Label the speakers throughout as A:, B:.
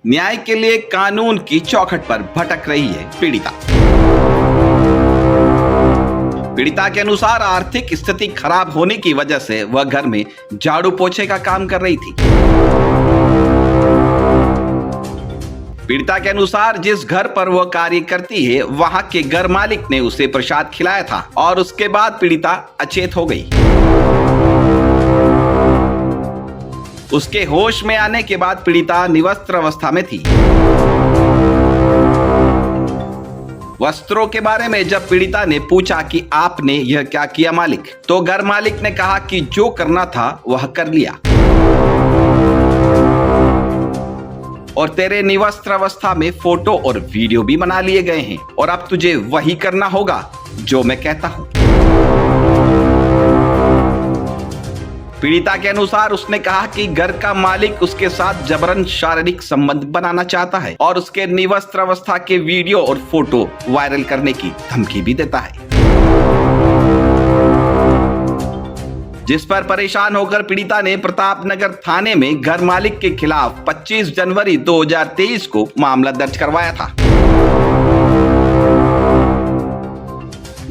A: न्याय के लिए कानून की चौखट पर भटक रही है पीड़िता। पीड़िता के अनुसार आर्थिक स्थिति खराब होने की वजह से वह घर में झाड़ू पोछे का काम कर रही थी। पीड़िता के अनुसार जिस घर पर वह कार्य करती है वहां के घर मालिक ने उसे प्रसाद खिलाया था और उसके बाद पीड़िता अचेत हो गई। उसके होश में आने के बाद पीड़िता निवस्त्र अवस्था में थी। वस्त्रों के बारे में जब पीड़िता ने पूछा कि आपने यह क्या किया मालिक, तो घर मालिक ने कहा कि जो करना था वह कर लिया और तेरे निवस्त्र अवस्था में फोटो और वीडियो भी बना लिए गए हैं और अब तुझे वही करना होगा जो मैं कहता हूं। पीड़िता के अनुसार उसने कहा कि घर का मालिक उसके साथ जबरन शारीरिक संबंध बनाना चाहता है और उसके निवस्त्र अवस्था के वीडियो और फोटो वायरल करने की धमकी भी देता है, जिस पर परेशान होकर पीड़िता ने प्रतापनगर थाने में घर मालिक के खिलाफ 25 जनवरी 2023 को मामला दर्ज करवाया था।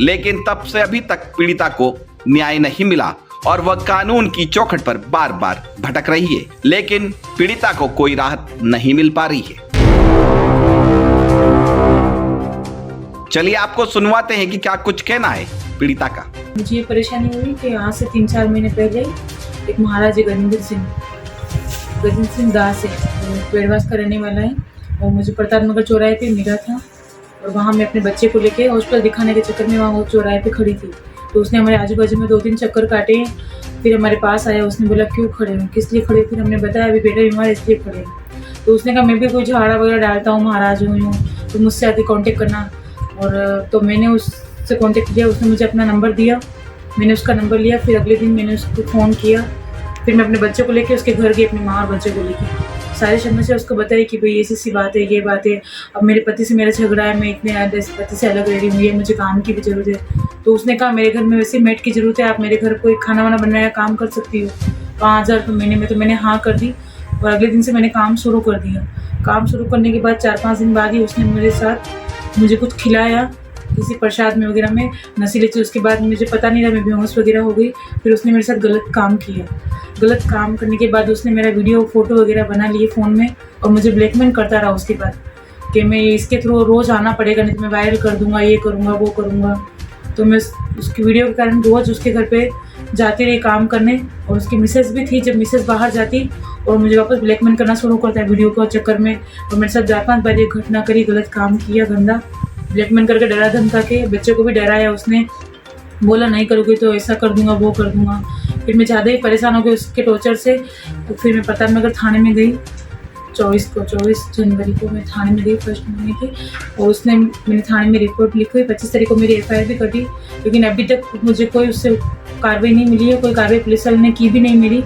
A: लेकिन तब से अभी तक पीड़िता को न्याय नहीं मिला और वह कानून की चौखट पर बार बार भटक रही है, लेकिन पीड़िता को कोई राहत नहीं मिल पा रही है। चलिए आपको सुनवाते हैं कि क्या कुछ कहना है पीड़िता का।
B: मुझे ये परेशानी हुई कि यहाँ से 3-4 महीने पहले एक महाराज गजेंद्र सिंह दास है, पेड़वास का रहने वाला है, और मुझे प्रतापनगर चौराहे पे मिला था और वहाँ मैं अपने बच्चे को लेके हॉस्पिटल दिखाने के चक्कर में वहाँ वो चौराहे पे खड़ी थी। तो उसने हमारे आजू बाजू में 2-3 चक्कर काटे, फिर हमारे पास आया। उसने बोला क्यों खड़े हो, किस लिए खड़े हो? फिर हमने बताया अभी बेटा बीमार इसलिए खड़े हैं। तो उसने कहा मैं भी कोई झाड़ा वगैरह डालता हूँ, महाराज हूँ, तो मुझसे आके कांटेक्ट करना। और तो मैंने उससे कांटेक्ट किया, उसने मुझे अपना नंबर दिया, मैंने उसका नंबर लिया। फिर अगले दिन मैंने उसको फ़ोन किया, फिर मैं अपने बच्चे को लेके उसके घर गई, अपनी माँ और बच्चे को लेके सारी समस्या उसको बताई कि भाई ऐसी बात है, ये बात है, अब मेरे पति से मेरा झगड़ा है, मैं इतने पति से अलग रह रही हूँ, ये मुझे काम की भी ज़रूरत है। तो उसने कहा मेरे घर में वैसे मेड की ज़रूरत है, आप मेरे घर कोई खाना वाना बनाया काम कर सकती हो 5000 रुपये महीने में। तो मैंने हाँ कर दी और अगले दिन से मैंने काम शुरू कर दिया। काम शुरू करने के बाद 4-5 दिन बाद ही उसने मेरे साथ मुझे कुछ खिलाया किसी प्रसाद में वगैरह में नशीली चीज़। उसके बाद मुझे पता नहीं रहा, मैं बेहोश वगैरह हो गई। फिर उसने मेरे साथ गलत काम किया। गलत काम करने के बाद उसने मेरा वीडियो फ़ोटो वगैरह बना लिए फ़ोन में और मुझे ब्लैकमेल करता रहा उसके बाद कि मैं इसके थ्रू रोज़ आना पड़ेगा, नहीं तो मैं वायरल कर दूंगा, ये करूँगा वो करूँगा। तो मैं उसकी वीडियो के कारण रोज़ उसके घर पे जाती रही काम करने। और उसकी मिसेस भी थी, जब मिसेस बाहर जाती और मुझे वापस ब्लैकमेल करना शुरू करता है वीडियो के चक्कर में। और मेरे साथ 4-5 बार ये घटना करी, गलत काम किया, गंदा ब्लैकमेल करके डरा धमका के बच्चे को भी डराया। उसने बोला नहीं करोगे तो ऐसा कर दूंगा, वो कर दूंगा। फिर मैं ज़्यादा ही परेशान हो गई उसके टॉर्चर से। तो फिर मैं प्रतापनगर थाने में गई 24 जनवरी को मैं थाने में गई फर्स्ट महीने की, और मैंने थाने में रिपोर्ट लिखी। 25 तारीख को मेरी FIR भी कटी, लेकिन अभी तक मुझे कोई उससे कार्रवाई नहीं मिली है, कोई कार्रवाई पुलिस वाले ने की भी नहीं मेरी।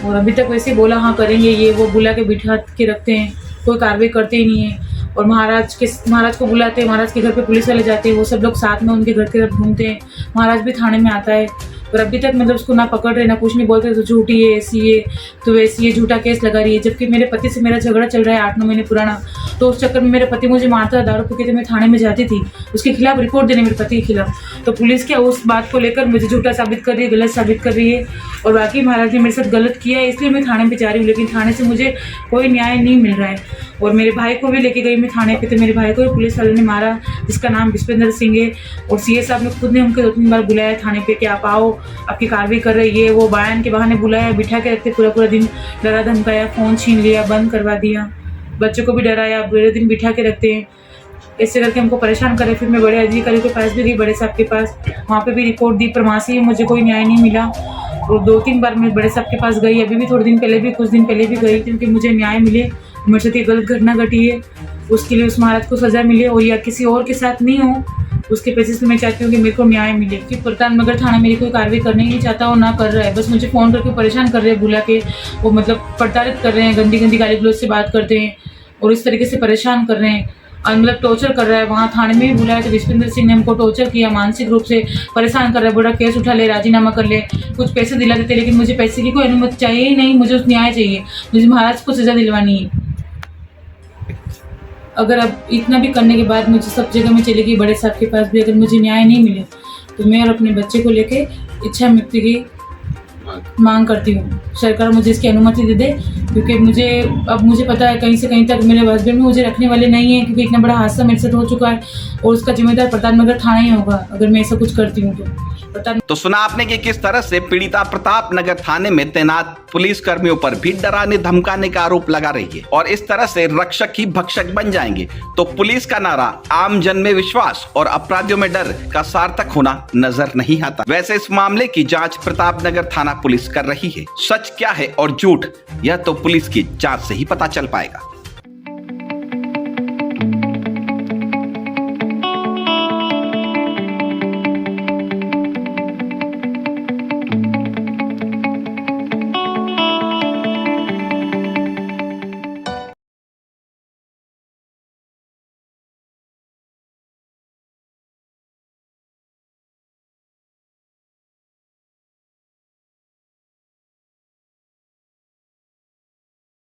B: और अभी तक वैसे बोला हाँ करेंगे, ये वो बुला के बिठा के रखते हैं, कोई कार्रवाई करते ही नहीं है। और महाराज को बुलाते हैं, महाराज के घर पे पुलिस वाले जाते हैं, वो सब लोग साथ में उनके घर के तरफ घूमते हैं। महाराज भी थाने में आता है, पर अभी तक मतलब उसको ना पकड़ रहे ना कुछ नहीं, बोलते तो झूठी है, ऐसी है तो वैसी है, झूठा केस लगा रही है। जबकि मेरे पति से मेरा झगड़ा चल रहा है 8-9 महीने पुराना। तो उस चक्कर में मेरा पति मुझे मारता था, दारू पी के। तो मैं थाने में जाती थी उसके खिलाफ रिपोर्ट देने, मेरे पति के खिलाफ। तो पुलिस क्या उस बात को लेकर मुझे झूठा साबित कर रही है, गलत साबित कर रही है, और बाकी महाराज ने मेरे साथ गलत किया है, इसलिए मैं थाने पर जा रही हूँ। लेकिन थाने से मुझे कोई न्याय नहीं मिल रहा है। और मेरे भाई को भी लेके गई मैं थाने पे, तो मेरे भाई को भी पुलिस वाले ने मारा, जिसका नाम विश्वेंद्र सिंह है। और CA साहब ने खुद ने उनके 2-3 बार बुलाया थाने पे कि आप आओ, आपकी कार्रवाई कर रही है, वो बयान के बहाने बुलाया, बिठा के रखते, पूरा दिन डरा धमकाया, फ़ोन छीन लिया, बंद करवा दिया, बच्चों को भी डराया, पूरे दिन बिठा के रखते हैं, ऐसे करके हमको परेशान करे। फिर मैं बड़े अधिकारी के पास भी गई, बड़े साहब के पास, वहाँ पे भी रिपोर्ट दी, पर वहाँ से मुझे कोई न्याय नहीं मिला। और 2-3 बार मैं बड़े साहब के पास गई, अभी भी थोड़े दिन पहले भी, कुछ दिन पहले भी गई, क्योंकि मुझे न्याय मिले। मेरे साथ ये गलत घटना घटी है, उसके लिए उस महाराज को सज़ा मिले, और या किसी और के साथ नहीं हो, उसके बेसिस पे मैं चाहती हूँ कि मेरे को न्याय मिले। कि प्रतापनगर थाना मेरी कोई कार्रवाई करने ही नहीं चाहता और ना कर रहा है, बस मुझे फ़ोन करके परेशान कर रहे हैं, बुला के वो मतलब प्रताड़ित कर रहे हैं, गंदी गाली गलौज से बात करते हैं और इस तरीके से परेशान कर रहे हैं, और मतलब टॉर्चर कर रहा है। वहाँ थाने में भी बुलाया तो विश्वेंद्र सिंह ने हमको टॉर्चर किया, मानसिक रूप से परेशान कर रहा है, बोला केस उठा ले, राजीनामा कर ले, कुछ पैसे दिला देते, लेकिन मुझे पैसे की कोई अनुमति चाहिए ही नहीं, मुझे उस न्याय चाहिए, मुझे महाराज को सज़ा दिलवानी है। अगर अब इतना भी करने के बाद मुझे सब जगह में चली गई, बड़े साहब के पास भी अगर मुझे न्याय नहीं मिले तो मैं और अपने बच्चे को लेके इच्छा मृत्यु की मांग करती हूँ। सरकार मुझे इसकी अनुमति दे दे, क्योंकि मुझे पता है कहीं से कहीं तक मेरे हस्बैंड भी मुझे रखने वाले नहीं है, क्योंकि इतना बड़ा हादसा मेरे साथ हो चुका है और उसका जिम्मेदार प्रताप नगर थाना ही होगा अगर मैं ऐसा कुछ करती हूँ
A: तो सुना आपने कि किस तरह से पीड़िता प्रताप नगर थाने में तैनात पुलिस कर्मियों पर भी डराने धमकाने का आरोप लगा रही है और इस तरह से रक्षक ही भक्षक बन जाएंगे। तो पुलिस का नारा आम जन में विश्वास और अपराधियों में डर का सार्थक होना नजर नहीं आता। वैसे इस मामले की जांच प्रताप नगर थाना पुलिस कर रही है। सच क्या है और झूठ, यह तो पुलिस की जांच से ही पता चल पाएगा।